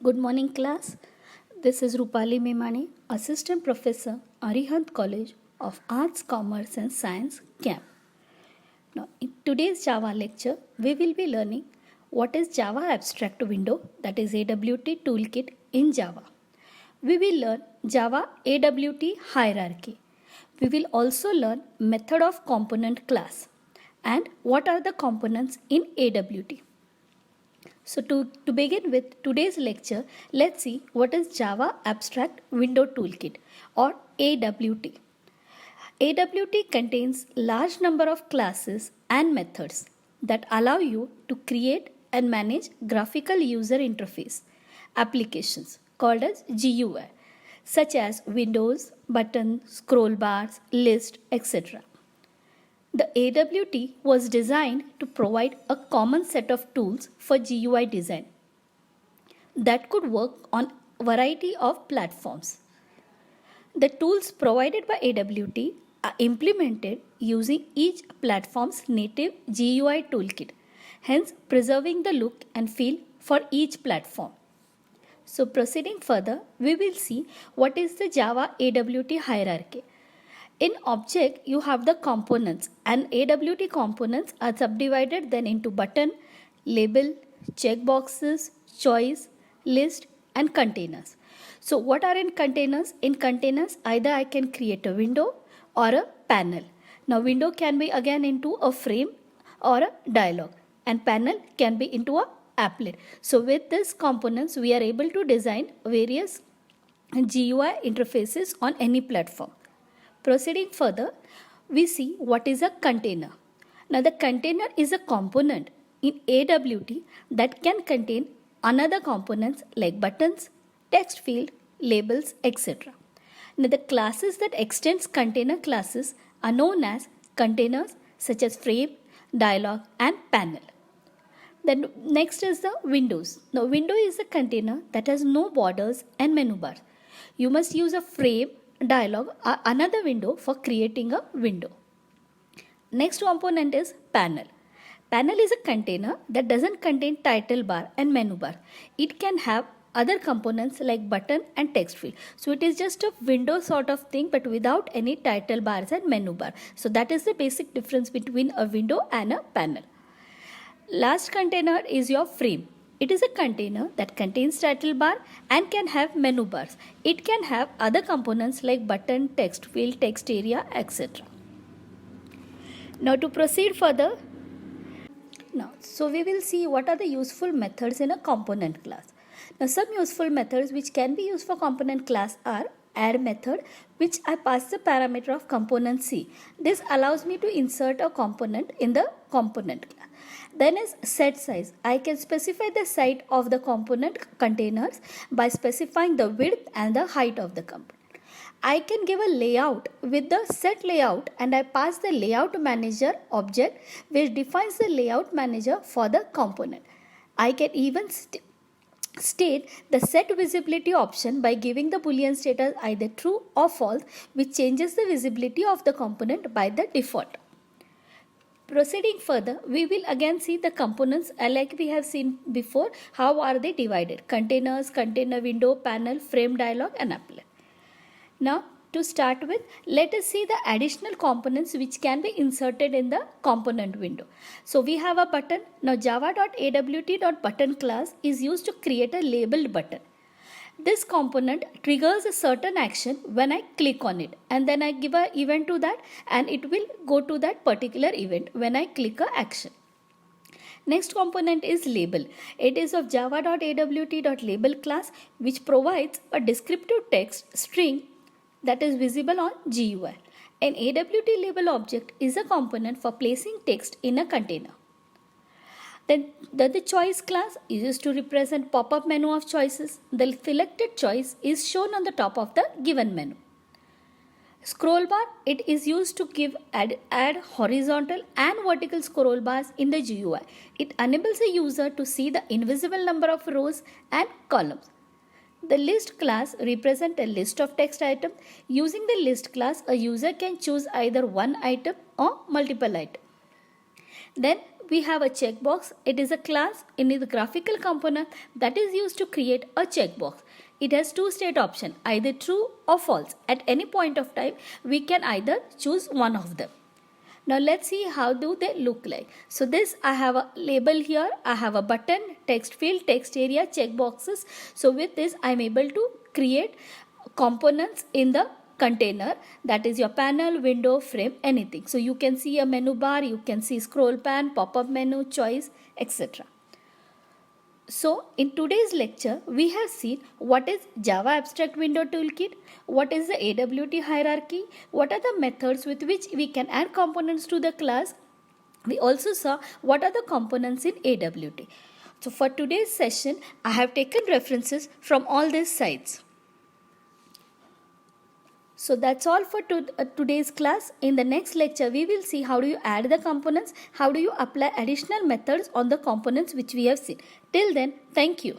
Good morning, class. This is Rupali Memani, Assistant Professor, Arihant College of Arts, Commerce and Science, CAMP. Now, in today's Java lecture, we will be learning what is Java Abstract Window, that is AWT Toolkit in Java. We will learn Java AWT hierarchy. We will also learn method of component class and what are the components in AWT. So to begin with today's lecture, let's see what is Java Abstract Window Toolkit or AWT. AWT contains large number of classes and methods that allow you to create and manage graphical user interface applications called as GUI, such as windows, buttons, scroll bars, list, etc. The AWT was designed to provide a common set of tools for GUI design that could work on a variety of platforms. The tools provided by AWT are implemented using each platform's native GUI toolkit, hence preserving the look and feel for each platform. So proceeding further, we will see what is the Java AWT hierarchy. In object, you have the components, and AWT components are subdivided then into button, label, checkboxes, choice, list, and containers. So what are in containers? In containers, either I can create a window or a panel. Now window can be again into a frame or a dialog, and panel can be into a applet. So with these components, we are able to design various GUI interfaces on any platform. Proceeding further, we see what is a container. Now the container is a component in AWT that can contain another components like buttons, text field, labels, etc. Now the classes that extends container classes are known as containers such as frame, dialog and panel. Then next is the windows. Now window is a container that has no borders and menu bar. You must use a frame, dialog or another window for creating a window. Next component is panel. Panel is a container that doesn't contain title bar and menu bar. It can have other components like button and text field. So it is just a window sort of thing but without any title bars and menu bar. So that is the basic difference between a window and a panel. Last container is your frame. It is a container that contains title bar and can have menu bars. It can have other components like button, text field, text area, etc. Now to proceed further, so we will see what are the useful methods in a component class. Now some useful methods which can be used for component class are add method, which I pass the parameter of component C. This allows me to insert a component in the component class. Then is set size. I can specify the size of the component containers by specifying the width and the height of the component. I can give a layout with the set layout and I pass the layout manager object which defines the layout manager for the component. I can even state the set visibility option by giving the boolean status either true or false, which changes the visibility of the component by the default. Proceeding further, we will again see the components like we have seen before. How are they divided? Containers, container window, panel, frame, dialog and applet. Now to start with, let us see the additional components which can be inserted in the component window. So we have a button. Now java.awt.button class is used to create a labeled button. This component triggers a certain action when I click on it, and then I give an event to that and it will go to that particular event when I click a action. Next component is label. It is of java.awt.label class which provides a descriptive text string that is visible on GUI. An AWT label object is a component for placing text in a container. Then the choice class is used to represent pop-up menu of choices. The selected choice is shown on the top of the given menu. Scroll bar, it is used to add horizontal and vertical scroll bars in the GUI. It enables a user to see the invisible number of rows and columns. The list class represents a list of text items. Using the list class, a user can choose either one item or multiple items. Then we have a checkbox. It is a class in the graphical component that is used to create a checkbox. It has two state options, either true or false. At any point of time, we can either choose one of them. Now let's see how do they look like. So this, I have a label here, I have a button, text field, text area, checkboxes. So with this, I'm able to create components in the container, that is your panel, window, frame, anything. So you can see a menu bar, you can see scroll pan, pop-up menu, choice, etc. So in today's lecture, we have seen what is Java Abstract Window Toolkit, what is the AWT hierarchy, what are the methods with which we can add components to the class. We also saw what are the components in AWT. So for today's session, I have taken references from all these sites. So that's all for today's class. In the next lecture, we will see how do you add the components, how do you apply additional methods on the components which we have seen. Till then, thank you.